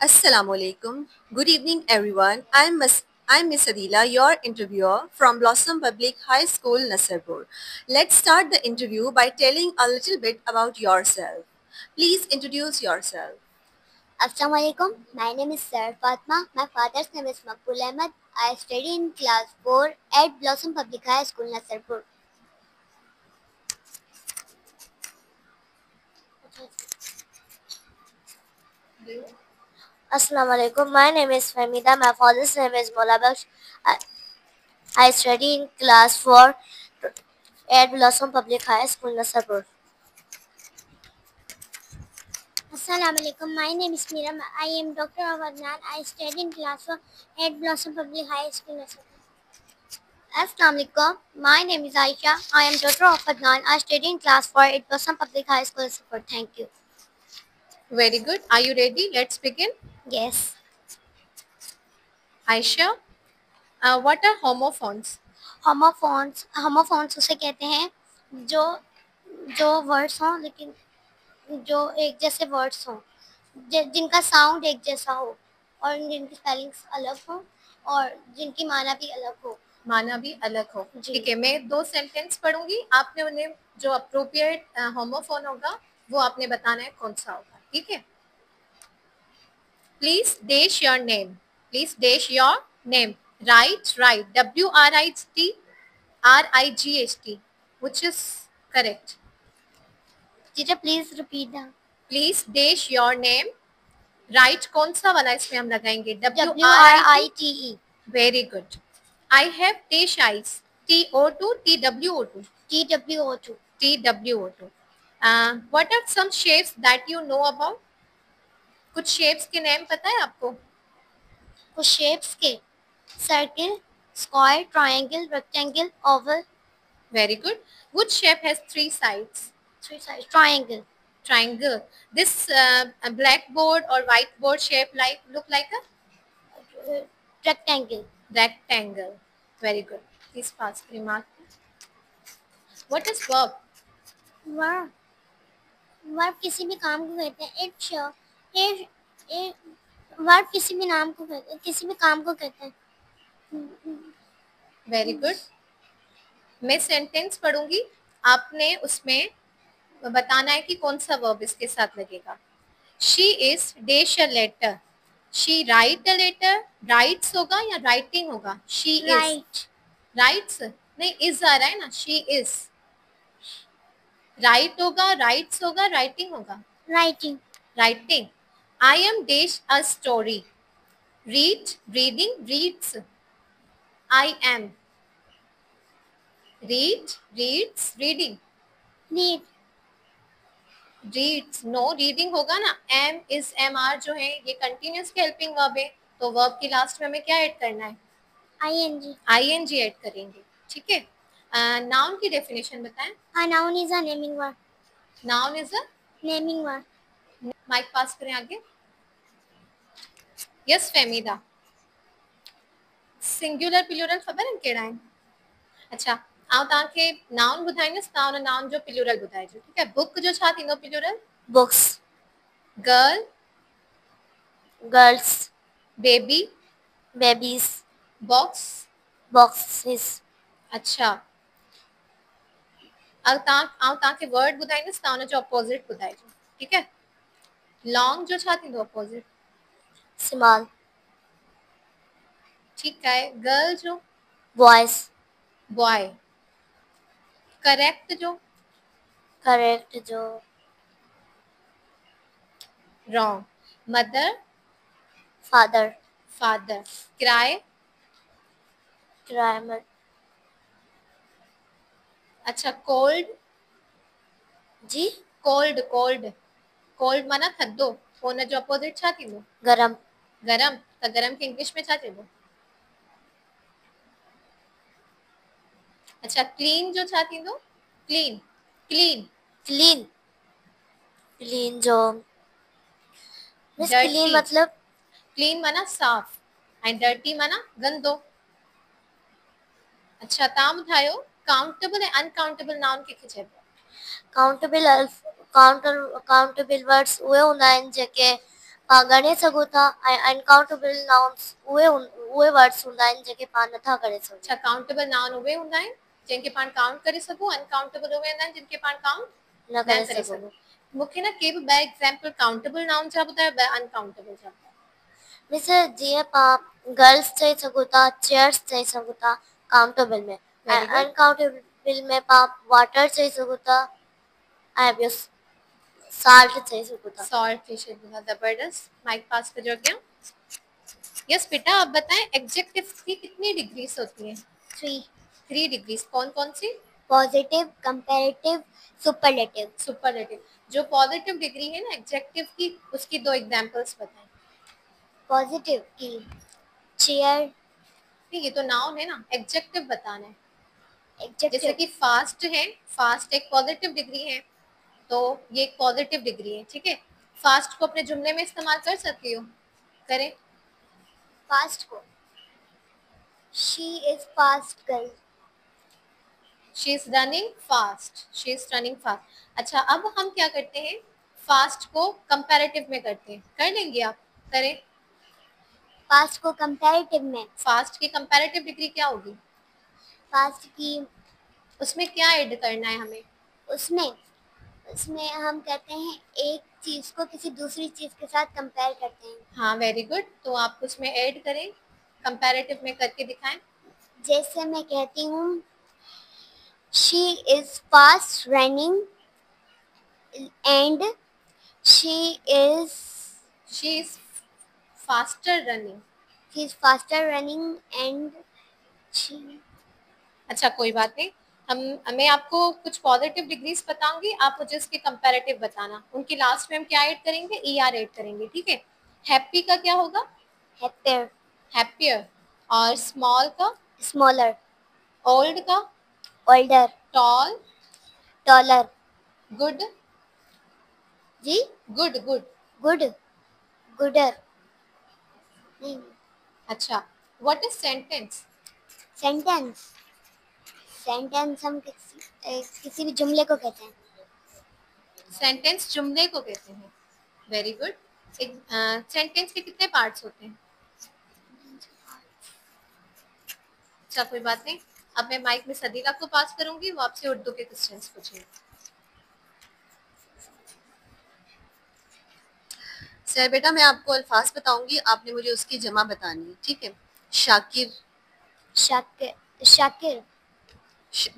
Assalamualaikum. Good evening, everyone. I'm Miss Adila, your interviewer from Blossom Public High School, Nasarpur. Let's start the interview by telling a little bit about yourself. Please introduce yourself. Assalamualaikum. My name is Sir Fatma. My father's name is Makbul Ahmed. I study in class 4 at Blossom Public High School, Nasarpur. Assalamualaikum. My name is Fahmida. My father's name is Mola Baksh. I study in class 4 at Blossom Public High School, Nasarpur. Assalamualaikum. My name is Miram. I am Dr. Avadnan. I study in class 4 at Blossom Public High School, Nasarpur. Assalamualaikum. My name is Aisha. I am daughter of Adnan. I study in class 4 at Blossom Public High School, Support. Thank you. Very good. Are you ready? Let's begin. Yes. Aisha, what are homophones? Homophones उसे कहते हैं जो जो words हों लेकिन जो एक जैसे वर्ड्स हों जिनका साउंड एक जैसा हो और जिनकी स्पेलिंग्स अलग हो और जिनकी माना भी अलग हो। माना भी अलग हो। जी। ठीक है, मैं 2 सेंटेंस पढ़ूंगी, आपने उन्हें जो अप्रोप्रिएट होमोफोन होगा वो आपने बताना है कौन सा होगा। ठीक है, please dash your name. Please dash your name. Write WRIGHT, which is correct. Teacher please repeat the Please dash your name. Write कौन सा वाला इसमें हम लगाएंगे? WRITE। Very good. I have dash eyes. TO2 TWO2 TWO2। TWO2. What are some shapes that you know about? कुछ shapes के name पता है आपको? कुछ शेप्स के circle, square, triangle, rectangle, Oval. Very good. Which shape has 3 sides? Three side triangle. Triangle. This blackboard or whiteboard shape look like a rectangle. rectangle. Very good. Please pass the remark. What is verb? Verb verb किसी भी काम को कहते हैं। Verb किसी भी नाम को कहते हैं, किसी भी काम को कहते हैं। Very good. मैं सेंटेंस पढ़ूंगी, आपने उसमें बताना है कि कौन सा वर्ब इसके साथ लगेगा। She is dash a letter. She write a letter. Writes होगा या writing होगा? She is. राइट। Writes नहीं, is आ रहा है ना? She is. Write होगा, writes होगा, writing होगा? Writing. Writing. I am dash a story. Read, reading, reads. I am. Read, reads, reading. Read. Reads no, reading होगा ना। एम इज एम आर जो है ये कंटिन्यूस के हेल्पिंग वर्ब है, तो वर्ब की लास्ट में हमें क्या ऐड करना है? आईएनजी। आईएनजी ऐड करेंगे। ठीक है, नाउन की डेफिनेशन बताएं। A noun is a naming word. Noun is a naming word. Mic pass करें आगे। यस फहमीदा, सिंगुलर प्लूरल ख़बर है कहिड़ा आहिनि? अच्छा, आउं तव्हांखे नाउन ॿुधाईंदसि, तव्हां हुन नाउन जो प्लूरल ॿुधाइजो। ठीक है, बुक जो छा थींदो plural? Books. Girl, girls. Baby, babies. Box. Boxes. अच्छा, अब तव्हांखे वर्ड ॿुधाईंदसि, तव्हां हुनजो अपोज़िट ॿुधाइजो। ठीक है, लॉन्ग जो छा थींदो अपोज़िट? स्मॉल। ठीक है, गर्ल जो? बॉयज। बॉय। करेक्ट जो? करेक्ट जो? Wrong. Mother, father. Father. Cry. क्राइमर। अच्छा, कोल्ड जी? कोल्ड कोल्ड कोल्ड माना थधो, पोइ हुनजो अपोज़िट छा थींदो? गरम। गरम। त गरम खे इंग्लिश में छा चइबो? अच्छा, क्लीन जो छा थींदो? क्लीन। क्लीन। क्लीन। क्लीन जो मिस डर्टी। क्लीन मतलब? क्लीन माना साफ़ ऐं डर्टी माना गंदो। अच्छा, तव्हां ॿुधायो काउंटेबल ऐं अनकाउंटेबल नाउन कंहिंखे चइबो आहे? काउंटेबल वर्ड्स उहे हूंदा आहिनि जेके गणे सघो था ऐं अनकाउंटेबल नाउन्स उहे वर्ड्स हूंदा आहिनि जेके पाण नथा करे सघूं। अच्छा, काउंटेबल नाउन उहे हूंदा आहिनि जिनके पाण काउंट करे सघूं, अनकाउंटेबल उहे हूंदा आहिनि जिनके पाण काउंट न न करे करे सघूं। सघूं। मूंखे न के बि ॿ एग्जाम्पल काउंटेबल नाउन जा ॿुधायो, ॿ अनकाउंटेबल जा। मिसाल जीअं पाण गर्ल्स चई सघूं था, चेयर्स चई सघूं था काउंटेबल में, ऐं वेरी गुड। अनकाउंटेबल में पाण वाटर चई सघूं था ऐं ॿियो साल्ट चई सघूं था। सॉल्ट चई सघूं था, जबरदस्त। माइक पास कजो अॻियां। यस बेटा, आप बताएं एडजेक्टिव की कितनी डिग्रीज होती हैं? 3 डिग्रीज। कौन कौन सी? Positive, comparative, superlative. सुपरलेटिव। जो पॉजिटिव डिग्री है ना एडजेक्टिव की, उसकी 2 एग्जांपल्स बताएं। पॉजिटिव की चेयर। नहीं, ये तो नाउन है ना, एडजेक्टिव बताना है। जैसे एडजेक्टिव कि फास्ट है, फास्ट एक पॉजिटिव डिग्री है, तो ये एक पॉजिटिव डिग्री है, ठीक है। फास्ट को अपने जुमले में इस्तेमाल कर सकती हो, करें। फास्ट को she is fast girl. She is running fast, she is running fast. अच्छा, अब हम क्या करते हैं, फास्ट को कंपैरेटिव में करते हैं, कर लेंगे आप, करें। फास्ट को कंपैरेटिव में, फास्ट की कंपैरेटिव डिग्री क्या होगी? फास्ट की उसमें क्या ऐड करना है हमें? उसमें उसमें हम कहते हैं एक चीज को किसी दूसरी चीज के साथ कंपेयर करते हैं। हाँ, वेरी गुड। तो आप उसमें ऐड करें, कंपैरेटिव में करके दिखाएं। जैसे मैं कहती हूँ she is fast running and she is she is faster running. She is faster running and she. अच्छा, कोई बात नहीं। मैं आपको कुछ पॉजिटिव डिग्रीज बताऊंगी, आप मुझे उसके कंपैरेटिव बताना। उनकी लास्ट में हम क्या ऐड करेंगे? ER ऐड करेंगे, ठीक है। हैप्पी का क्या होगा? हैप्पियर। हैप्पियर। और स्मॉल का? स्मॉलर। ओल्ड का? ओल्डर। टॉल? टॉलर। गुड? जी गुड गुड। गुड गुडर। नहीं, अच्छा, what is sentence? Sentence sentence हम किसी भी जुमले को कहते हैं। सेंटेंस जुमले को कहते हैं। Very good. एक सेंटेंस के कितने पार्ट्स होते हैं? अच्छा, कोई बात नहीं। अब मैं माइक में सदीला को पास करूंगी, वो आपसे उर्दू के क्वेश्चंस पूछेंगे। सर बेटा, मैं आपको अल्फाज बताऊंगी, आपने मुझे उसकी जमा बतानी है, ठीक है। शाकिर, शाकिर।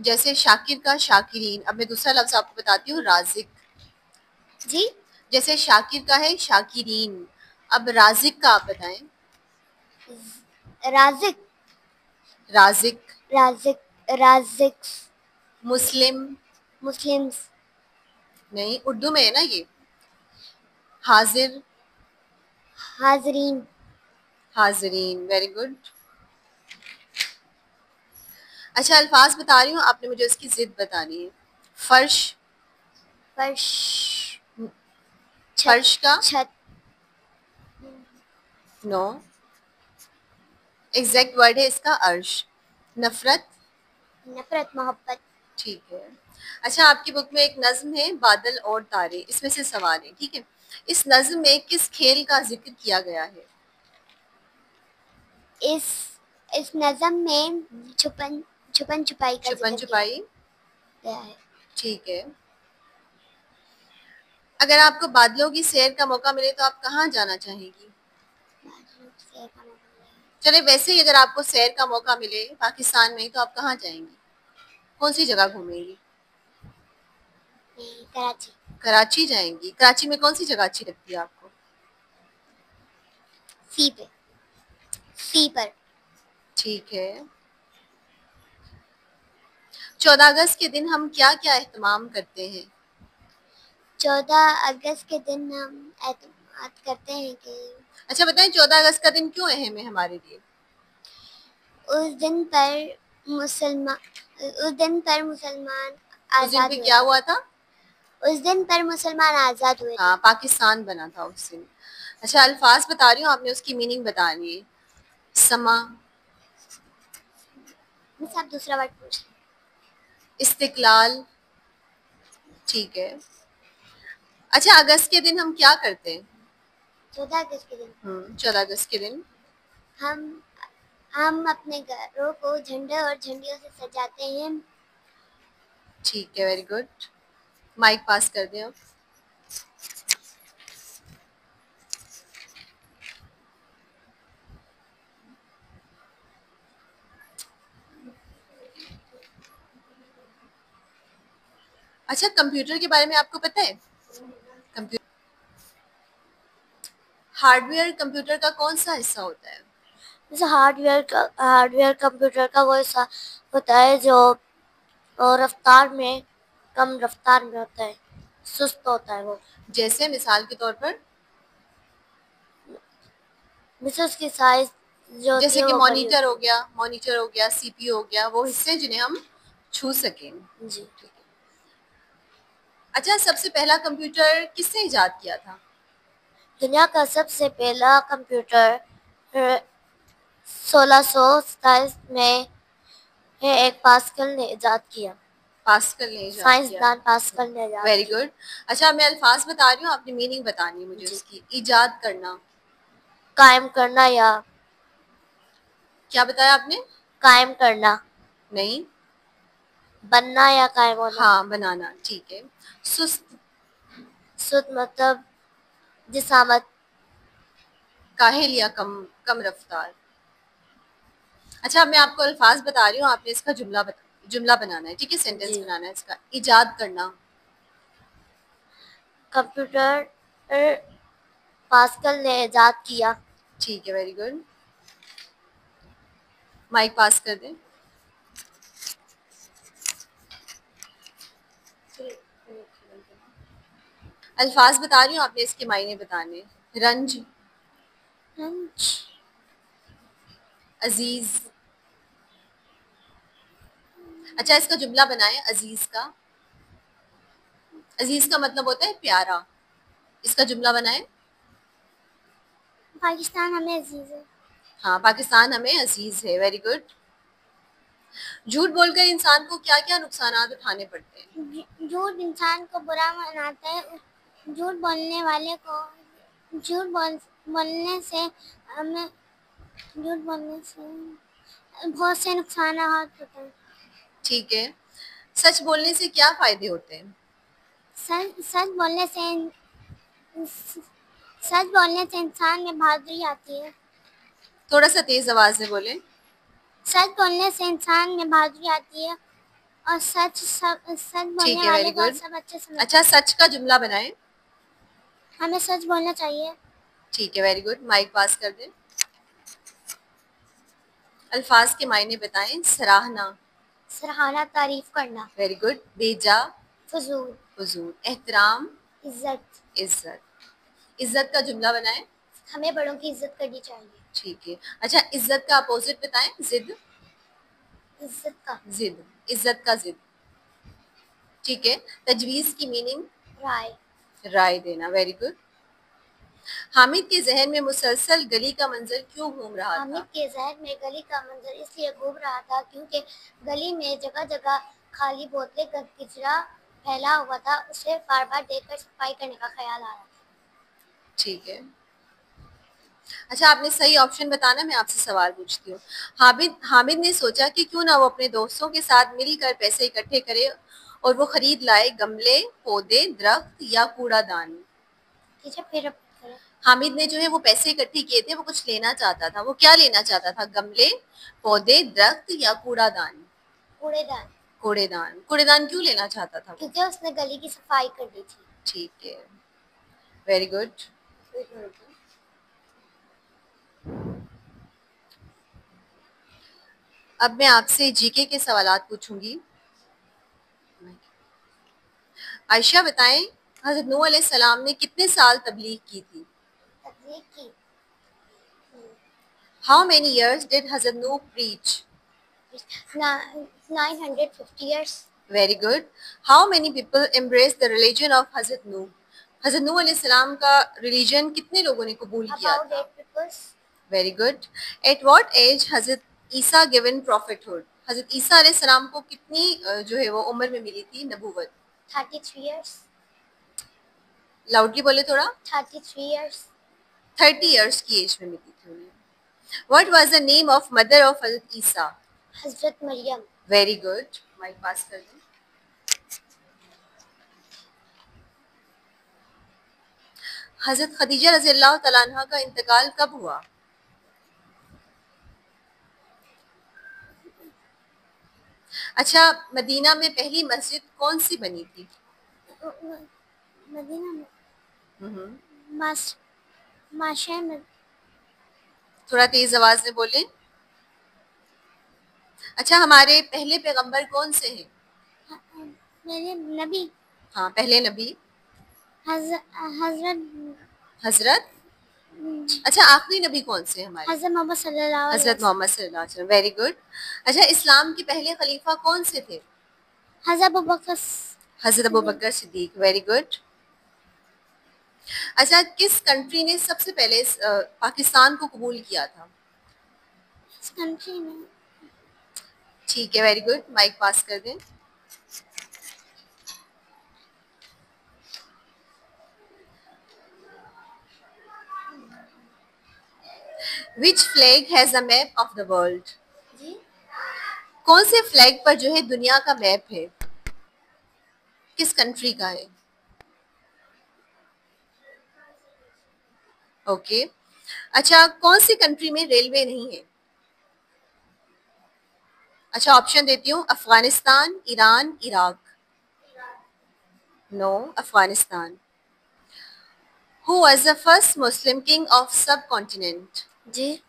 जैसे शाकिर का शाकिरीन। अब मैं दूसरा लफ्ज आपको बताती हूँ, राजिक। जी जैसे शाकिर का है शाकिरीन, अब राजिक का आप बताएं। राजिक। राजिक। राजिक। राजिक्स। मुस्लिम। मुस्लिम्स। नहीं, उर्दू में है ना ये। हाजिर। हाजरीन। हाजरीन, वेरी गुड। अच्छा, अल्फाज बता रही हूँ, आपने मुझे उसकी जिद बतानी है। फर्श। फर्श। फर्श का छत। नो, एग्जैक्ट वर्ड है इसका अर्श। नफरत। नफरत, मोहब्बत। ठीक है। अच्छा, आपकी बुक में एक नज्म है, बादल और तारे। इसमें से सवाल है, ठीक है। इस नज्म में किस खेल का जिक्र किया गया है? इस नज़म में छुपन छुपन छुपाई का छुपन जिक्र छुपाई, गया है। ठीक है। अगर आपको बादलों की सैर का मौका मिले तो आप कहाँ जाना चाहेंगी? चले, वैसे ही अगर आपको सैर का मौका मिले पाकिस्तान में, तो आप कहाँ जाएंगी? कौन सी जगह घूमेंगी? कराची। कराची जाएंगी। कराची में कौन सी जगह अच्छी लगती है आपको? सी पर। ठीक है। 14 अगस्त के दिन हम क्या क्या एहतमाम करते हैं? 14 अगस्त के दिन हम एहतमाद करते हैं कि अच्छा बताएं, 14 अगस्त का दिन क्यों अहम है हमारे लिए? उस दिन पर मुसलमान उस दिन आजाद पे हुए क्या थे। हुआ था? उस दिन पर मुसलमान आजाद हुए थे। हाँ, पाकिस्तान बना था उस दिन। अच्छा, अल्फाज बता रही हूँ, आपने उसकी मीनिंग बतानी है। समा। मुझसे आप दूसरा वर्ड पूछ। इस्तिकलाल, ठीक है। अच्छा, अगस्त के दिन हम क्या करते हैं? 14 अगस्त के दिन 14 अगस्त के दिन हम अपने घरों को झंडे और झंडियों से सजाते हैं। ठीक है, वेरी गुड। माइक पास कर दें अब। अच्छा, कंप्यूटर के बारे में आपको पता है? कंप्यूटर हार्डवेयर कंप्यूटर का कौन सा हिस्सा होता है? जैसे हार्डवेयर कंप्यूटर का वो हिस्सा होता है जो कम रफ्तार में होता है, सुस्त होता है वो। जैसे मिसाल के तौर पर मिसेस की साइज जो होती जैसे है कि वो बड़ी मॉनिटर हो गया, सीपीयू हो गया, वो हिस्से जिन्हें हम छू सकें। होती है। जी। अच्छा, सबसे पहला कंप्यूटर किसने इजाद किया था? दुनिया का सबसे पहला कंप्यूटर 1627 में एक पास्कल ने इजाद किया। पास्कल ने इजाद किया। साइंसदान पास्कल ने इजाद वेरी किया। गुड। अच्छा, मैं अल्फाज बता रही हूँ, आपने मीनिंग बतानी है मुझे जी। उसकी। इजाद करना, कायम करना या क्या बताया आपने? कायम करना, नहीं, बनना या कायम होना। हाँ, बनाना, ठीक है। सुस्त, सुत मतलब जिसामत। काहिल या कम कम रफ्तार। अच्छा, अब मैं आपको अल्फाज बता रही हूँ, आपने इसका जुमला बनाना है, ठीक है? सेंटेंस जी। बनाना है इसका। इजाद करना, कंप्यूटर पास्कल ने इजाद किया। ठीक है, वेरी गुड। माइक पास कर दें। अल्फाज बता रही हूँ, आपने इसके मायने बताने। रंज, अजीज। अच्छा, इसका जुमला बनाएं अजीज का। अजीज का मतलब होता है प्यारा। इसका जुमला बनाएं। पाकिस्तान हमें अजीज है। हाँ, पाकिस्तान हमें अजीज है, वेरी गुड। झूठ बोलकर इंसान को क्या क्या नुकसानात उठाने पड़ते हैं? झूठ इंसान को बुरा बनाता है। झूठ बोलने वाले को बोलने से हमें झूठ बोलने से बहुत से नुकसान होते हैं। ठीक है। सच बोलने से क्या फायदे होते हैं? सच बोलने से सच बोलने से इंसान में बहादुरी आती है। थोड़ा सा तेज आवाज में बोलें। सच बोलने से इंसान में बहादुरी आती है और सच ठीक बोलने है, वेरी वाले को गुड। सब अच्छे समझते अच्छा, हैं। सच का जुमला बनाएं। हमें सच बोलना चाहिए। ठीक है, वेरी गुड। माइक पास कर दें। अल्फाज के मायने बताएं। सराहना, सराहना, तारीफ करना। Very good. बेजा, फजूल, हुजूर। एहतराम, इज्जत। इज्जत। इज्जत का जुमला बनाएं। हमें बड़ों की इज्जत करनी चाहिए। ठीक है। अच्छा, इज्जत का अपोजिट बताएं। जिद, इज्जत का जिद। इज्जत का जिद, ठीक है। तजवीज की मीनिंग, राय। राय देना, वेरी गुड। हामिद के जहन में मुसलसल गली का मंजर क्यों घूम रहा हामिद था? के जहन में गली का मंजर इसलिए घूम रहा था क्योंकि गली में जगह जगह खाली बोतलें का कचरा फैला हुआ था। उसे बार बार देखकर सफाई करने का ख्याल आ रहा था। ठीक है। अच्छा, आपने सही ऑप्शन बताना, मैं आपसे सवाल पूछती हूँ। हामिद ने सोचा कि क्यों ना वो अपने दोस्तों के साथ मिलकर पैसे इकट्ठे करे और वो खरीद लाए गमले, पौधे, दरख्त या कूड़ादान। ठीक है, फिर करें। हामिद ने जो है वो पैसे इकट्ठे किए थे, वो कुछ लेना चाहता था। वो क्या लेना चाहता था? गमले, पौधे, दरख्त या कूड़ादान? कूड़ेदान। कूड़ेदान। कूड़ेदान क्यों लेना चाहता था वो? क्योंकि उसने गली की सफाई करनी थी। ठीक है, वेरी गुड। अब मैं आपसे जीके के सवालात पूछूंगी। आयशा बताएं, हज़रत नूह अलैहिस्सलाम ने कितने साल तबलीग की थी? तकलीफ की हाउ मेनी इयर्स डिड हज़रत नूह preach? 950 years। Very good. How many people embrace the religion of हज़रत नूह? हज़रत नूह अलैहिस्सलाम का रिलीजन कितने लोगों ने कबूल किया About था? 8 people। Very good. At what age हज़रत ईसा गिवन प्रॉफिटहुड? हज़रत ईसा अलैहिस्सलाम को कितनी जो है वो उम्र में मिली थी नबूवत? 33 years। लाउडली बोले थोड़ा। 33 years। 30 इयर्स की एज में मिली थी उन्हें। What was the name of mother of Hazrat Isa? Hazrat Maryam. Very good, mic pass कर दें। हजरत खदीजा रज़ी अल्लाह तआला अन्हा का इंतकाल कब हुआ? अच्छा, मदीना में पहली मस्जिद कौन सी बनी थी? मदीना में हम्म, माश माशा में थोड़ा तेज आवाज में बोलें। अच्छा, हमारे पहले पैगंबर कौन से हैं? मेरे नबी हाँ, पहले नबी हजरत हजरत। अच्छा, आखिरी नबी कौन से हैं हमारे? हजरत मोहम्मद सल्लल्लाहु अलैहि हजरत मोहम्मद सल्लल्लाहु अलैहि वसल्लम। Very good. अच्छा, इस्लाम के पहले खलीफा कौन से थे? हजरत अबू बकर हजरत अबू बकर सिद्दीक। Very good. अच्छा, किस कंट्री ने सबसे पहले पाकिस्तान को कबूल किया था? इस कंट्री में ठीक है, वेरी गुड, माइक पास कर दें। Which flag has a map of the world? जी कौन से फ्लैग पर जो है दुनिया का मैप है, किस कंट्री का है? ओके। अच्छा, कौन सी कंट्री में रेलवे नहीं है? अच्छा, ऑप्शन देती हूँ, Afghanistan, Iran, Iraq. No, Afghanistan. Who was the first Muslim king of subcontinent? जी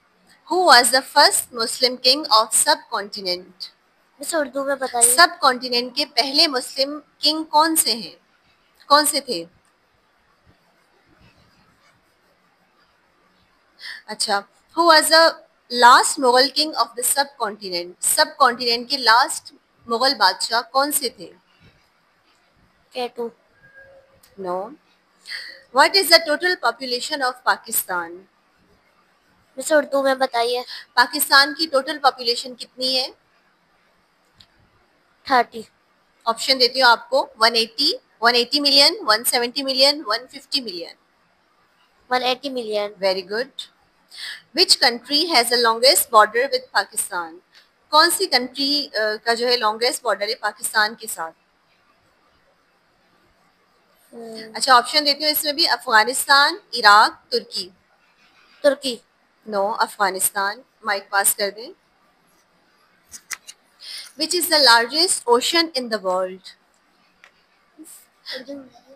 who was the first Muslim king of subcontinent? इसे उर्दू में बताइए। सब कॉन्टिनेंट के पहले मुस्लिम किंग कौन से हैं, कौन से थे? अच्छा, who was the last Mughal king of the subcontinent? Subcontinent के लास्ट मुगल बादशाह कौन से थे? K two. No. What is the total population of Pakistan? इसे उर्दू में बताइए। पाकिस्तान की टोटल पॉपुलेशन कितनी है? 30। ऑप्शन देती हूँ आपको, 180, 180 million, 170 million, 150 million. 180 million. Very good. Which country has the longest border with Pakistan? कौन सी कंट्री का जो है लॉन्गेस्ट बॉर्डर है पाकिस्तान के साथ? अच्छा, ऑप्शन देती हूँ इसमें भी, अफगानिस्तान, इराक, तुर्की। तुर्की। नो, अफगानिस्तान। माइक पास कर दें। विच is the largest ocean in the world?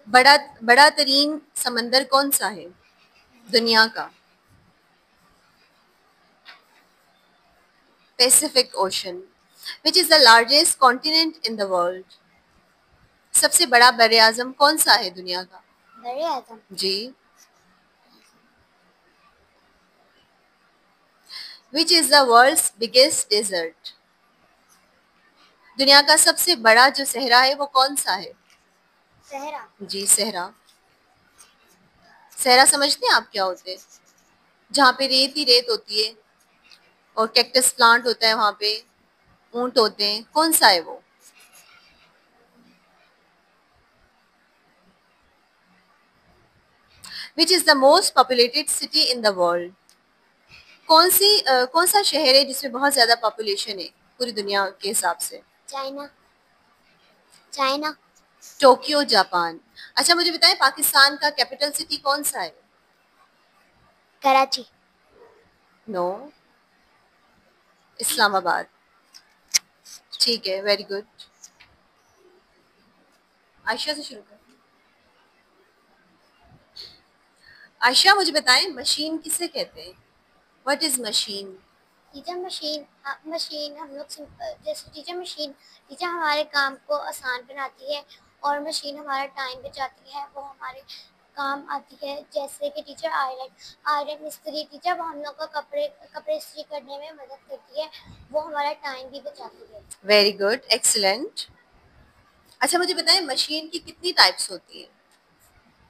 बड़ा बड़ा तरीन समंदर कौन सा है दुनिया का? Pacific ocean. Which is the largest continent in the world? सबसे बड़ा बर आजम कौन सा है दुनिया का? बड़े आजम। जी। Which is the world's biggest desert? दुनिया का सबसे बड़ा जो सहरा है वो कौन सा है? सहरा। जी, सहरा। सहरा समझते हैं आप क्या होते हैं? जहाँ पे रेत ही रेत होती है और कैक्टस प्लांट होता है, वहाँ पे ऊंट होते हैं, कौन सा है वो? विच is the most populated city in the world? कौन सा शहर है जिसमें बहुत ज्यादा पॉपुलेशन है पूरी दुनिया के हिसाब से? चाइना। चाइना। Tokyo, Japan. अच्छा, मुझे बताएं पाकिस्तान का कैपिटल सिटी कौन सा है? कराची। नो, इस्लामाबाद। ठीक है, वेरी गुड। आयशा से शुरू कर। आयशा, मुझे बताएं मशीन किसे कहते हैं? What is machine? Teacher machine. Machine हम लोग सिंपल जैसे टीचर मशीन। टीचर हमारे काम को आसान बनाती है और मशीन हमारा टाइम बचाती है, वो हमारे काम आती है। जैसे कि टीचर आयरन आयरन इस्त्री। टीचर वो हम लोग को कपड़े कपड़े इस्त्री करने में मदद करती है, वो हमारा टाइम भी बचाती है। Very good, excellent. अच्छा, मुझे बताएं मशीन की कितनी टाइप्स होती है?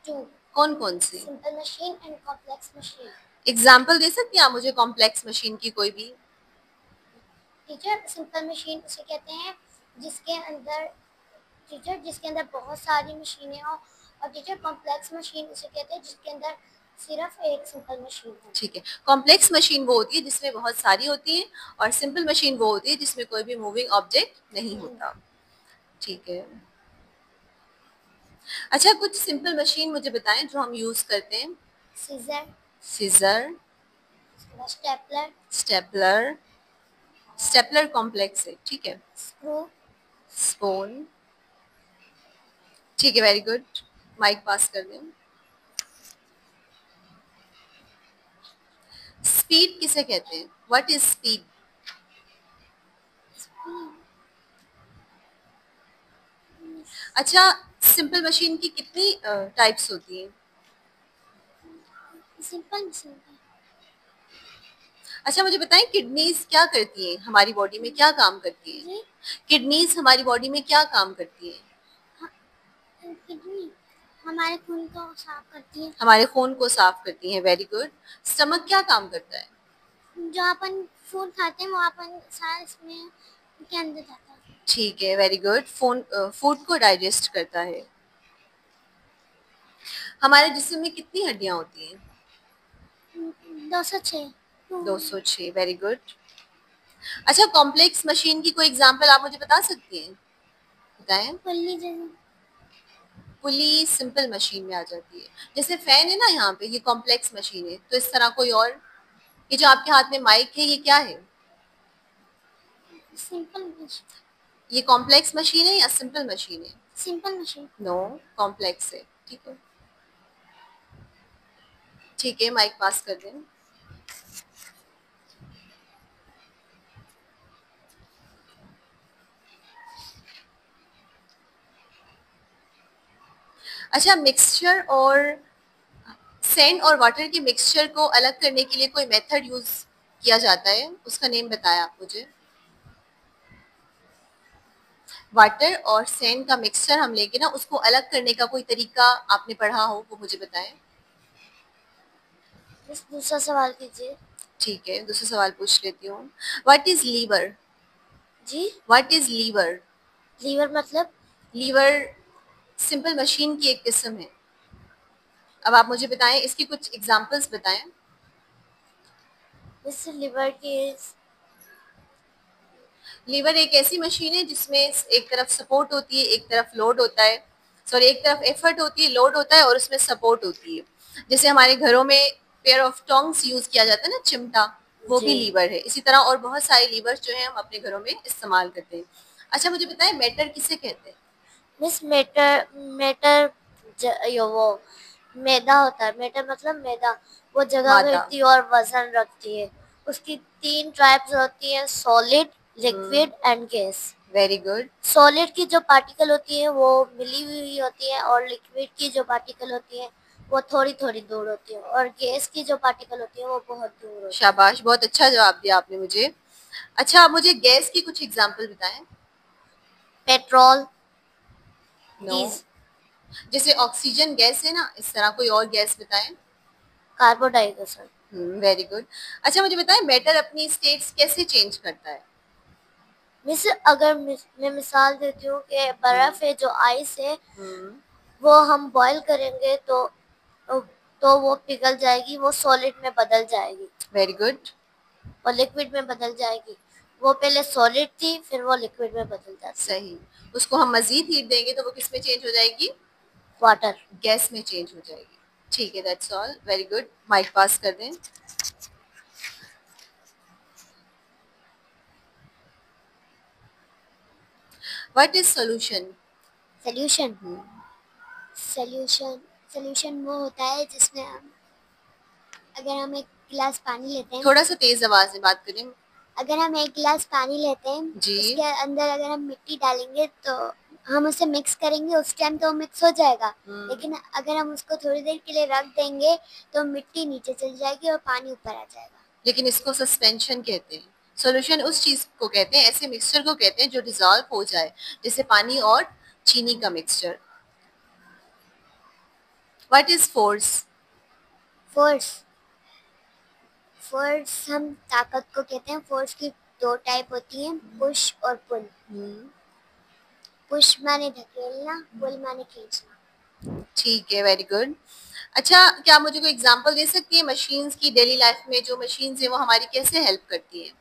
2। कौन कौन सी? Simple machine and complex machine. Example दे सकती हैं आप मुझे कॉम्प्लेक्स मशीन की कोई भी? टीचर सिंपल मशीन उसे कहते हैं जिसके अंदर बहुत सारी मशीनें हो, और टीचर कॉम्प्लेक्स मशीन उसे कहते हैं जिसके अंदर सिर्फ एक सिंपल मशीन है। ठीक है। कॉम्प्लेक्स मशीन वो होती है जिसमें बहुत सारी होती हैं और सिंपल मशीन वो होती है जिसमें कोई भी मूविंग ऑब्जेक्ट नहीं होता। ठीक है। अच्छा, कुछ सिंपल मशीन मुझे बताएं जो हम यूज करते हैं। Scissor, scissor, stapler, stapler, stapler complex है, ठीक है। स्क्रू, स्पून, ठीक है, वेरी गुड। माइक पास कर दें। स्पीड किसे कहते हैं? What is speed? अच्छा, सिंपल मशीन की कितनी टाइप्स होती हैं? सिंपल मशीन है। अच्छा, मुझे बताएं किडनीज क्या करती हैं, हमारी बॉडी में क्या काम करती हैं? जी, किडनीज हमारी बॉडी में क्या काम करती हैं? किडनी हमारे खून को साफ करती है। हमारे खून को साफ करती हैं, वेरी गुड। स्टमक क्या काम करता है? जो अपन फूड खाते हैं वो अपन सारा इसमें के अंदर जाता है। ठीक है, वेरी गुड। फूड को डाइजेस्ट करता है। हमारे जिस्म में कितनी हड्डियां होती हैं? 206। 206, वेरी गुड। अच्छा, कॉम्प्लेक्स मशीन की कोई एग्जांपल आप मुझे बता सकती हैं? बताएं। पुल्ली जैसे। पुली सिंपल मशीन में आ जाती है। जैसे फैन है ना यहाँ पे, ये कॉम्प्लेक्स मशीन है। तो इस तरह कोई और, ये जो आपके हाथ में माइक है, ये क्या है? Simple machine. ये कॉम्प्लेक्स मशीन है या सिंपल मशीन है? Simple machine. नो, कॉम्प्लेक्स है। ठीक है, ठीक है, माइक पास कर दें। अच्छा, मिक्सचर और सैंड और वाटर के मिक्सचर को अलग करने के लिए कोई मेथड यूज किया जाता है, उसका नेम बताया आप मुझे। वाटर और सैंड का मिक्सचर हम लेके ना उसको अलग करने का कोई तरीका आपने पढ़ा हो, वो मुझे बताएं। बस दूसरा सवाल कीजिए। ठीक है, दूसरा सवाल पूछ लेती हूँ। What is lever? जी, व्हाट इज लीवर? लीवर मतलब? लीवर सिंपल मशीन की एक किस्म है। अब आप मुझे बताएं, इसकी कुछ एग्जांपल्स बताएं। इस लीवर की लीवर एक ऐसी मशीन है जिसमें एक तरफ सपोर्ट होती है, एक तरफ लोड होता है। सॉरी, एक तरफ एफर्ट होती है, लोड होता है और उसमें सपोर्ट होती है। जैसे हमारे घरों में पेयर ऑफ टोंग्स यूज किया जाता है ना, चिमटा, वो भी जी। लीवर है। इसी तरह और बहुत सारे लीवर जो है हम अपने घरों में इस्तेमाल करते हैं। अच्छा, मुझे बताएं मैटर किसे कहते हैं? मिस मेटर मेटर यो वो मैदा होता है। मेटर मतलब मैदा। वो जगह मादा। घेरती है और वजन रखती है। उसकी 3 टाइप्स होती हैं, solid, liquid and gas. Very good. Solid की जो पार्टिकल होती है वो मिली हुई होती है और लिक्विड की जो पार्टिकल होती है वो थोड़ी थोड़ी दूर होती है और गैस की जो पार्टिकल होती है वो बहुत दूर होती है। शाबाश, बहुत अच्छा जवाब दिया आपने मुझे। अच्छा, आप मुझे गैस की कुछ एग्जांपल बताएं। पेट्रोल, नो, डीज, जैसे ऑक्सीजन गैस है ना, इस तरह कोई और गैस बताएं। Carbon dioxide. Very good. अच्छा, मुझे बताएं मैटर अपनी स्टेट्स कैसे चेंज करता है? मिस अगर मैं मिसाल देती हूँ कि बर्फ है जो आइस है हम्म, वो हम बॉईल करेंगे तो वो पिघल जाएगी, वो सॉलिड में बदल जाएगी वेरी गुड। और लिक्विड में बदल जाएगी। वो पहले सॉलिड थी फिर वो लिक्विड में बदल जाती है। सही। उसको हम मजीद हीट देंगे तो वो किस में चेंज हो जाएगी? वाटर। गैस में चेंज हो जाएगी। ठीक है, that's all, very good. Mic pass कर दें। What is solution? Solution solution solution वो होता है जिसमें अगर हम एक गिलास पानी लेते हैं थोड़ा सा तेज आवाज में बात करें। अगर हम एक गिलास पानी लेते हैं जी। उसके अंदर अगर हम मिट्टी डालेंगे तो हम उसे मिक्स करेंगे, उस टाइम तो मिक्स हो जाएगा। लेकिन अगर हम उसको थोड़ी देर के लिए रख देंगे तो मिट्टी नीचे चली जाएगी और पानी ऊपर आ जाएगा। लेकिन इसको सस्पेंशन कहते हैं। सॉल्यूशन उस चीज को कहते हैं, ऐसे मिक्सचर को कहते हैं जो डिसॉल्व हो जाए, जैसे पानी और चीनी का mixture. What is force? Force force हम ताकत को कहते हैं। फोर्स की 2 टाइप होती हैं, पुश और पुल। पुश माने धकेलना, पुल माने खींचना। ठीक है, वेरी गुड। अच्छा, क्या आप मुझे कोई एग्जांपल दे सकती है मशीन्स की? डेली लाइफ में जो मशीन्स है वो हमारी कैसे हेल्प करती है?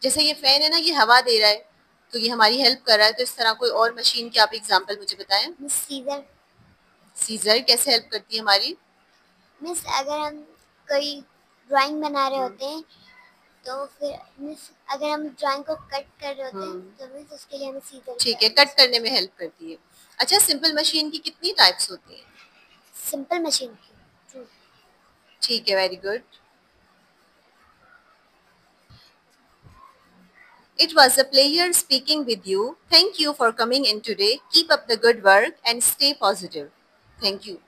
जैसे ये फैन है ना, ये हवा दे रहा है तो ये हमारी हेल्प कर रहा है, तो इस तरह कोई और मशीन की आप एग्जांपल मुझे बताएं। Miss scissor. सीजर कैसे हेल्प करती है हमारी? मिस अगर हम कोई ड्राइंग बना रहे होते हैं तो फिर मिस अगर हम ड्राइंग को कट कर रहे होते हैं तो मिस उसके लिए हमें सीजर ठीक है, कट करने में हेल्प करती है। अच्छा, सिंपल मशीन की कितनी टाइप्स होती हैं? सिंपल मशीन की। ठीक है, very good. It was a pleasure speaking with you. Thank you for coming in today. Keep up the good work and stay positive. Thank you.